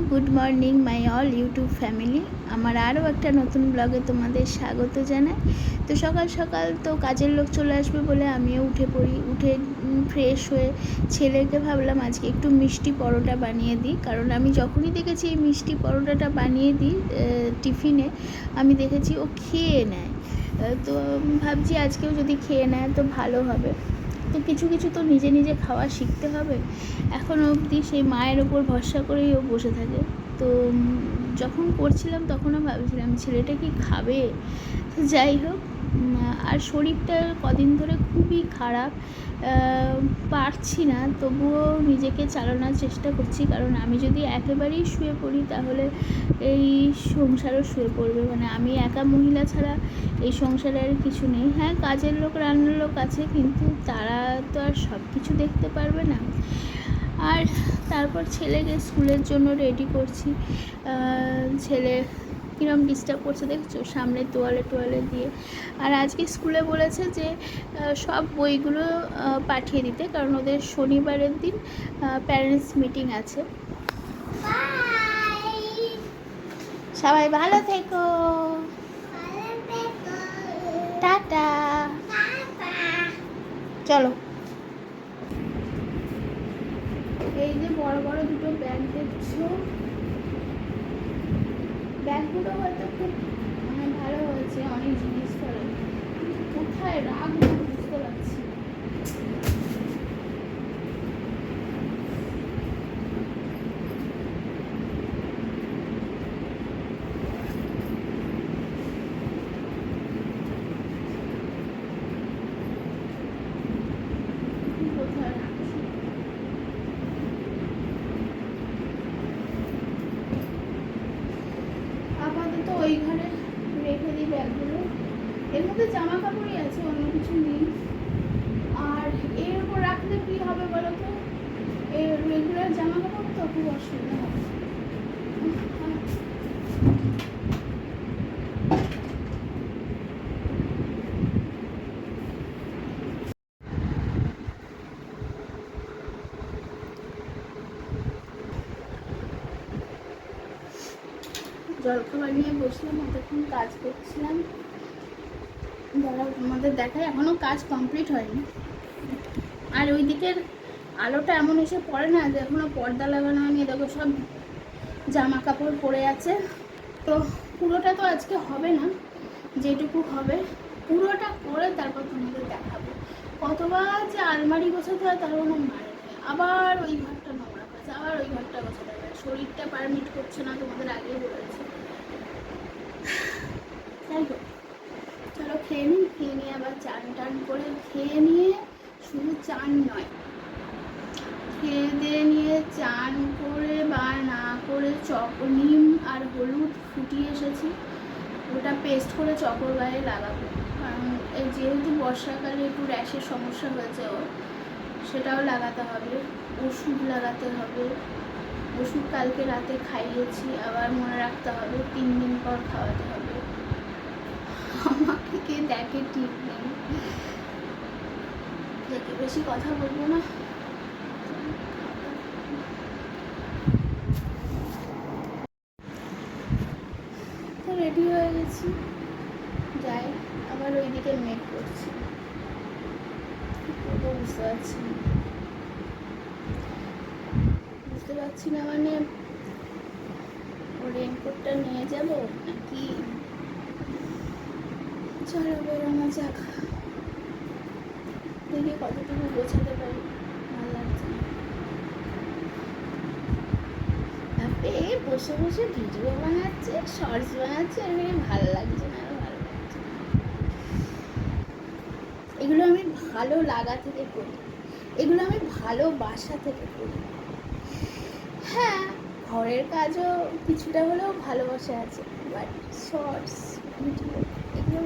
Good morning my all YouTube family. আমার আরও একটা নতুন ব্লগে তোমাদের স্বাগত জানাই। তো সকাল সকাল তো কাজের লোক চলে আসবে বলে আমিও উঠে পড়ি। উঠে ফ্রেশ হয়ে ছেলেকে ভাবলাম আজকে একটু মিষ্টি পরোটা বানিয়ে দিই, কারণ আমি যখনই দেখেছি এই মিষ্টি পরোটাটা বানিয়ে দিই টিফিনে, আমি দেখেছি ও খেয়ে নেয়। তো ভাবছি আজকেও যদি খেয়ে নেয় তো ভালো হবে। তো কিছু কিছু তো নিজে নিজে খাওয়া শিখতে হবে। এখনও অবধি সেই মায়ের ওপর ভরসা করেই ও বসে থাকে। তো যখন করছিলাম তখনও ভাবছিলাম ছেলেটা কি খাবে। তো যাই হোক, আর শরীরটা কদিন ধরে খুবই খারাপ, পারছি না, তবুও নিজেকে চালানোর চেষ্টা করছি, কারণ আমি যদি একেবারেই শুয়ে পড়ি তাহলে এই সংসারও শুয়ে পড়বে। মানে আমি একা মহিলা ছাড়া এই সংসারে আর কিছু নেই। হ্যাঁ, কাজের লোক রান্নার লোক আছে, কিন্তু তারা তো আর সব কিছু দেখতে পারবে না। আর তারপর ছেলেকে স্কুলের জন্য রেডি করছি। ছেলে কীরকম ডিস্টার্ব করছে দেখছো, সামনে তোয়ালে দিয়ে। আর আজকে স্কুলে বলেছে যে সব বইগুলো পাঠিয়ে দিতে, কারণ ওদের শনিবারের দিন প্যারেন্টস মিটিং আছে। সবাই ভালো থেকো, টাটা, চলো। এই যে বড় বড় দুটো ব্যাগ দেখছো, ব্যাগগুলো হয়তো খুব ভালো হয়েছে, অনেক জিনিস করে, কোথায় রাখবো বুঝতে পারছি। আপাতত ওই ঘরে রেখে দিই ব্যাগগুলো। এর মধ্যে জামা কাপড়ই আছে, অন্য কিছু নেই। আর এর উপর রাখলে কি হবে বলো তো, এই রেগুলার জামা কাপড় তো খুব অসুবিধা হবে। জলখাবার নিয়ে বসলাম, এতক্ষণ কাজ করছিলাম। যারা তোমাদের দেখায়, এখনও কাজ কমপ্লিট হয়নি। আর ওই দিকের আলোটা এমন এসে পড়ে না যে এখনও পর্দা লাগানো হয়নি। দেখো সব জামা কাপড় পরে আছে। তো পুরোটা তো আজকে হবে না, যেটুকু হবে পুরোটা করে তারপর তোমাদের দেখাবো। কতবার যে আলমারি গোছাতে হয় তার কোনো মানে নেই। আবার ওই ঘরটা নোংরা হয়েছে, আবার ওই ঘরটা গোছাতে হয়, শরীরটা পারমিট করছে না, তোমাদের আগেই বলেছি। যাই হোক, চলো খেয়ে নিই। খেয়ে নিয়ে আবার চান টান করে, খেয়ে নিয়ে শুধু চান নয়, খেয়ে দিয়ে নিয়ে চান করে বা না করে নিম আর হলুদ ফুটিয়ে এসেছি, ওটা পেস্ট করে চকর গায়ে লাগাবো। কারণ এই যেহেতু বর্ষাকালে একটু র্যাশের সমস্যা হয়েছে ওর, সেটাও লাগাতে হবে। ওষুধ লাগাতে হবে, ওষুধ কালকে রাতে খাইয়েছি, আবার মনে রাখতে হবে 3 দিন পর খাওয়াতে হবে। আমাকে কে দেখে ঠিক নেই, দেখে বেশি কথা বলবো না। তো রেডি হয়ে গেছি, যাই। আবার ওইদিকে মেক করছি, বুঝতে পারছি না মানে রেনকোটটা নিয়ে যাব নাকি। চলো বেরোনো যাক, দেখি কতটুকু গোছাতে পারি। ভালো লাগছে না বসে বসে ভিডিও বানাচ্ছে, শর্টস বানাচ্ছে, আর ভালো লাগছে না, আরো ভালো লাগছে। এগুলো আমি ভালো লাগা থেকে করি, এগুলো আমি ভালোবাসা থেকে করি। হ্যাঁ, ঘরের কাজও কিছুটা হলেও ভালোবাসা আছে, বাট শর্টস ভিডিও এগুলো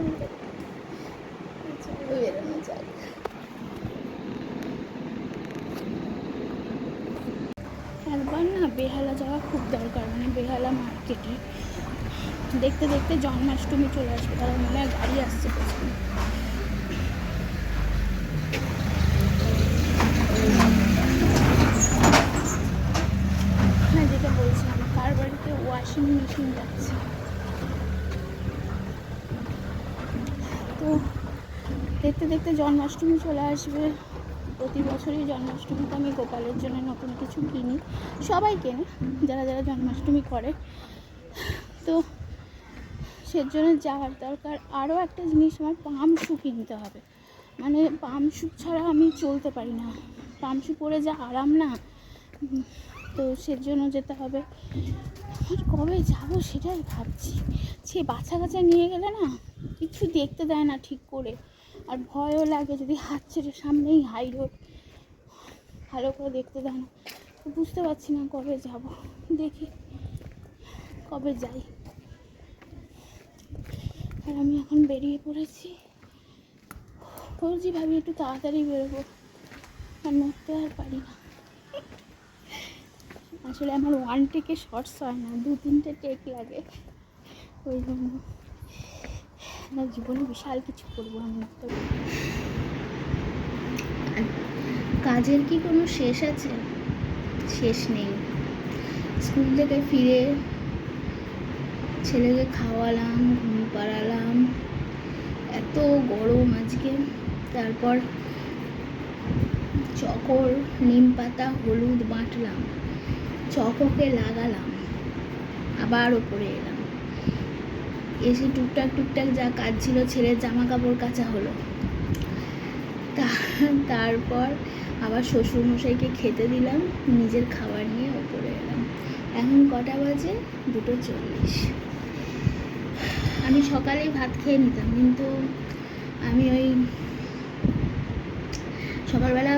বেরোনো যায়। একবার না বেহালা যাওয়া খুব দরকার, মানে বেহালা মার্কেটে। দেখতে দেখতে জন্মাষ্টমী চলে আসবে, তার মনে হয় গাড়ি আসছে প্রচুর। হ্যাঁ, যেটা বলছিলাম, কার বাড়িতে ওয়াশিং মেশিন যাচ্ছে। তো দেখতে দেখতে জন্মাষ্টমী চলে আসবে। প্রতি বছরই জন্মাষ্টমীতে আমি গোপালের জন্য নতুন কিছু কিনি, সবাই কেনে যারা যারা জন্মাষ্টমী করে। তো সেজন্য যাওয়ার দরকার। আরও একটা জিনিস, আমার পাম শু কিনতে হবে। মানে পাম শু ছাড়া আমি চলতে পারি না, পাম শু পরে যা আরাম না। তো সেজন্য যেতে হবে। আর কবে যাবো সেটাই ভাবছি। সে বাচ্চা কাচ্চা নিয়ে গেলে না কিছু দেখতে দেয় না ঠিক করে, আর ভয়ও লাগে যদি হাত ছেড়ে, সামনেই হাই রোড, ভালো করে দেখতে দেয় না। তো বুঝতে পারছি না কবে যাব, দেখি কবে যাই। আর আমি এখন বেরিয়ে পড়েছি, ভাবি একটু তাড়াতাড়ি বেরোবো, আর নড়তে আর পারি না। আসলে আমার ওয়ান টেকে শর্টস হয় না, 2-3টে টেক লাগে। ওই জন্য না, জীবনে বিশাল কিছু করবো আমি। তো কাজের কি কোনো শেষ আছে? শেষ নেই। স্কুল থেকে ফিরে ছেলেকে খাওয়ালাম, ঘুম পাড়ালাম, এত গরম আজকে। তারপর চকর, নিম পাতা, হলুদ বাটলাম, চককে লাগালাম, আবার ওপরে এলাম। এসে টুকটাক যা কাজ ছিল, ছেলের জামা কাপড় কাচা হলো। তারপর আবার শ্বশুরমশাইকে খেতে দিলাম, নিজের খাবার নিয়ে ওপরে এলাম। এখন কটা বাজে? 2:40। আমি সকালেই ভাত খেয়ে নিতাম, কিন্তু আমি ওই সকালবেলা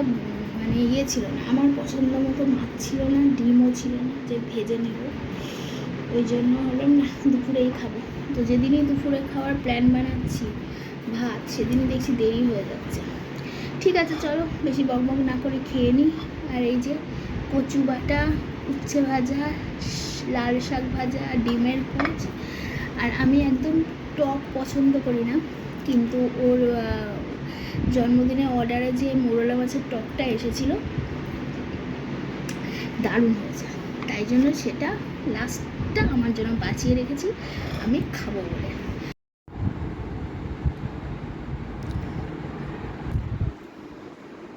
মানে ছিল না, আমার পছন্দ মতো মাছ ছিল না, ডিমও ছিল না যে ভেজে নেব। ওই জন্য হলাম না, দুপুরেই খাবো। তো যেদিনই দুপুরে খাওয়ার প্ল্যান বানাচ্ছি ভাত, সেদিনই দেখছি দেরি হয়ে যাচ্ছে। ঠিক আছে, চলো বেশি বকবক না করে খেয়ে নিই। আর এই যে কচু বাটা, উচ্ছে ভাজা, লাল শাক ভাজা, ডিমের পুচ। আর আমি একদম টক পছন্দ করি না, কিন্তু ওর জন্মদিনে অর্ডারে যে মোরলা মাছের টকটা এসেছিলো দারুণ হয়েছে, তাই জন্য সেটা লাস্টটা আমার জন্য বাঁচিয়ে রেখেছি আমি খাবো বলে।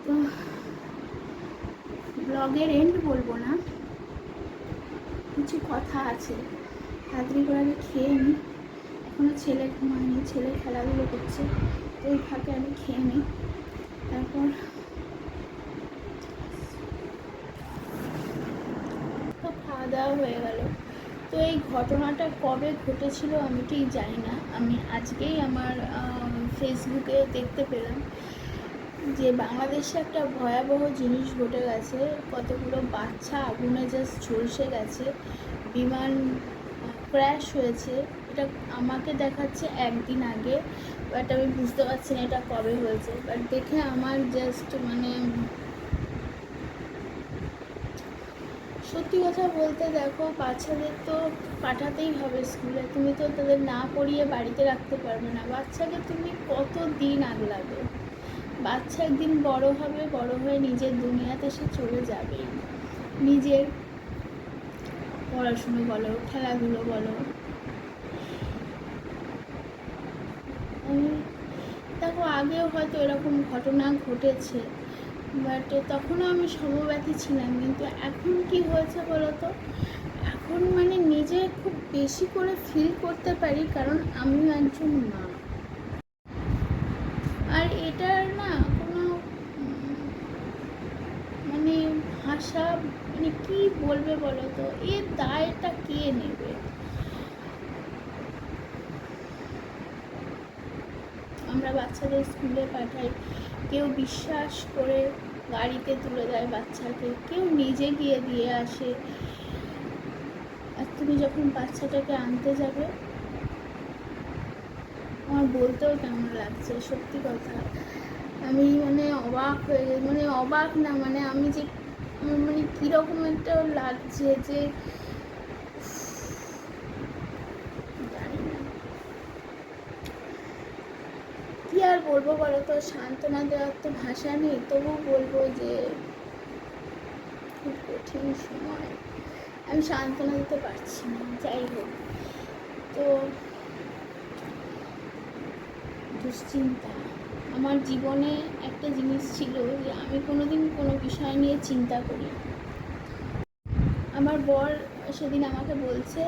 তো ব্লগের এন্ড বলবো না, কিছু কথা আছে। তাড়াতাড়ি করে আমি খেয়ে নিই, এখনও ছেলে ঘুমায়নি, ছেলে খেলাধুলো করছে, তো ওই ফাঁকে আমি খেয়ে নিই। তারপর তো খাওয়া দাওয়া হয়ে গেল। তো এই ঘটনাটা কবে ঘটেছিল আমি ঠিক জানি না। আমি আজকেই আমার ফেসবুকে দেখতে পেলাম যে বাংলাদেশে একটা ভয়াবহ জিনিস ঘটে গেছে। কতগুলো বাচ্চা আগুনে জাস্ট ঝলসে গেছে, বিমান ক্র্যাশ হয়েছে। এটা আমাকে দেখাচ্ছে একদিন আগে, বাট আমি বুঝতে পারছি না এটা কবে হয়েছে। বাট দেখে আমার জাস্ট মানে সত্যি কথা বলতে, দেখো বাচ্চাদের তো পাঠাতেই হবে স্কুলে, তুমি তো তাদের না পড়িয়ে বাড়িতে রাখতে পারবে না। বাচ্চাকে তুমি কত দিন আগলাবে? বাচ্চা একদিন বড় হবে, বড় হয়ে নিজের দুনিয়াতে সে চলে যাবেই। নিজের পড়াশুনো বলো, খেলাধুলো বলো। দেখো আগেও হয়তো এরকম ঘটনা ঘটেছে, বাট তখনও আমি সমব্যথী ছিলাম। কিন্তু এখন কি হয়েছে বলো তো, এখন মানে নিজে খুব বেশি করে ফিল করতে পারি, কারণ আমিও একজন মা। আর এটার না কোনো মানে ভাষা, মানে কি বলবে বলো তো, এর দায়টা কে নেবে? আমরা বাচ্চাদের স্কুলে পাঠাই, কেউ বিশ্বাস করে গাড়িতে তুলে দেয় বাচ্চাকে, কেউ নিজে গিয়ে দিয়ে আসে। আর তুমি যখন বাচ্চাটাকে আনতে যাবে, আমার বলতেও কেমন লাগছে, সত্যি কথা। আমি মানে অবাক হয়ে, মানে অবাক না, মানে আমি যে মানে কীরকম একটা লাগছে যে জানি না কী আর বলবো বলো তো। সান্ত্বনা দেওয়ার তো ভাষা নেই, তবু বলবো যে খুব কঠিন সময়। আমি সান্ত্বনা দিতে পারছি না। যাই হোক, তো দুশ্চিন্তা আমার জীবনে একটা জিনিস ছিল যে আমি কোনোদিন কোনো বিষয় নিয়ে চিন্তা করি। আমার বর সেদিন আমাকে বলছে,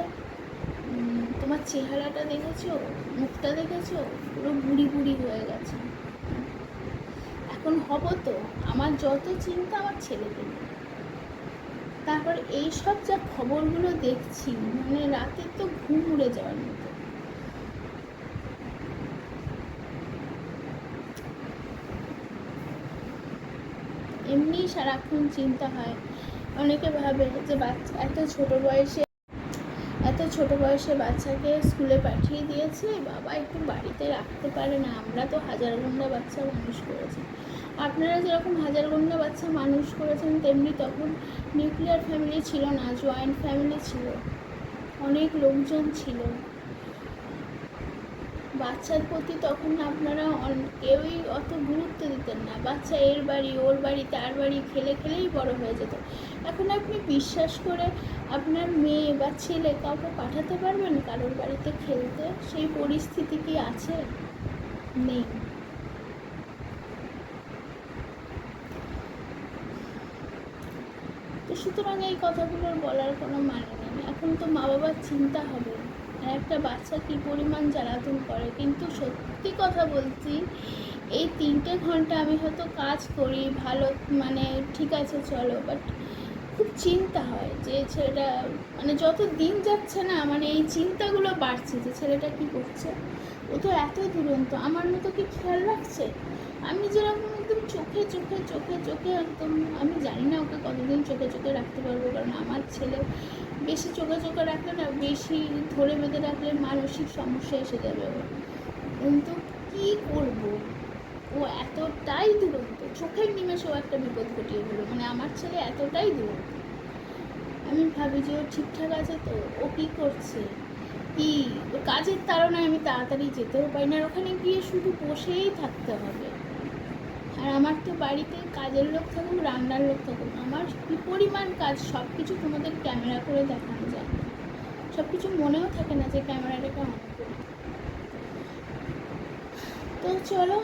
তোমার চেহারাটা দেখেছো, মুখটা দেখেছো, পুরো বুড়ি বুড়ি হয়ে গেছে। এখন হব তো, আমার যত চিন্তা আমার ছেলেকে নিয়ে। তারপর এইসব যা খবরগুলো দেখছি, মানে রাতের তো ঘুম উড়ে যাওয়ার মতো। এমনি সারাক্ষণ চিন্তা হয়। অনেকে ভাবে যে বাচ্চা এত ছোট বয়সে বাচ্চাকে স্কুলে পাঠিয়ে দিয়েছে, বাবা একটু বাড়িতে রাখতে পারে না। আমরা তো হাজারগোনা বাচ্চা মানুষ করেছি, আপনারা যেরকম হাজারগোনা বাচ্চা মানুষ করেছেন, তেমনি তখন নিউক্লিয়ার ফ্যামিলি ছিল না, জয়েন্ট ফ্যামিলি ছিল, অনেক লোকজন ছিল। বাচ্চার প্রতি তখন আপনারা কেউই অত গুরুত্ব দিতেন না। বাচ্চা এর বাড়ি ওর বাড়ি তার বাড়ি খেলে খেলেই বড় হয়ে যেত। এখন আপনি বিশ্বাস করে আপনার মেয়ে বা ছেলে কাউকে পাঠাতে পারবেন কারোর বাড়িতে খেলতে? সেই পরিস্থিতি কি আছে? নেই। তো সুতরাং এই কথাগুলোর বলার কোনো মানে নেই। এখন তো মা বাবার চিন্তা হবে আর একটা বাচ্চা কী পরিমাণ জ্বালাতন করে। কিন্তু সত্যি কথা বলছি, এই 3টে ঘন্টা আমি হয়তো কাজ করি ভালো, মানে ঠিক আছে চলো, বাট খুব চিন্তা হয় যে ছেলেটা, মানে যত দিন যাচ্ছে না, মানে এই চিন্তাগুলো বাড়ছে যে ছেলেটা কী করছে। ও তো এত দুরন্ত, আমার মতো কি খেয়াল রাখছে? আমি যেরকম একদম চোখে চোখে চোখে চোখে একদম, আমি জানি না ওকে কতদিন চোখে চোখে রাখতে পারবো, কারণ আমার ছেলে বেশি চোখে চোখে রাখলে না, বেশি ধরে বেঁধে রাখলে মানসিক সমস্যা এসে যাবে ওর। কিন্তু কী করবো, ও এতটাই দুরন্ত, চোখের নিমেষেও একটা বিপদ ঘটিয়ে দিল। মানে আমার ছেলে এতটাই দুরন্ত, আমি ভাবি যে ও ঠিকঠাক আছে তো, ও কী করছে, কি কাজের তাড়নায় আমি তাড়াতাড়ি যেতেও পারি না, আর ওখানে গিয়ে শুধু বসেই থাকতে হবে। আর আমার তো বাড়িতে কাজের লোক থাকুক, রান্নার লোক থাকুক, আমার কী পরিমাণ কাজ, সব কিছু তোমাদের ক্যামেরা করে দেখানো যায়, সব কিছু মনেও থাকে না যে ক্যামেরাটাকে অন করি। তো চলো,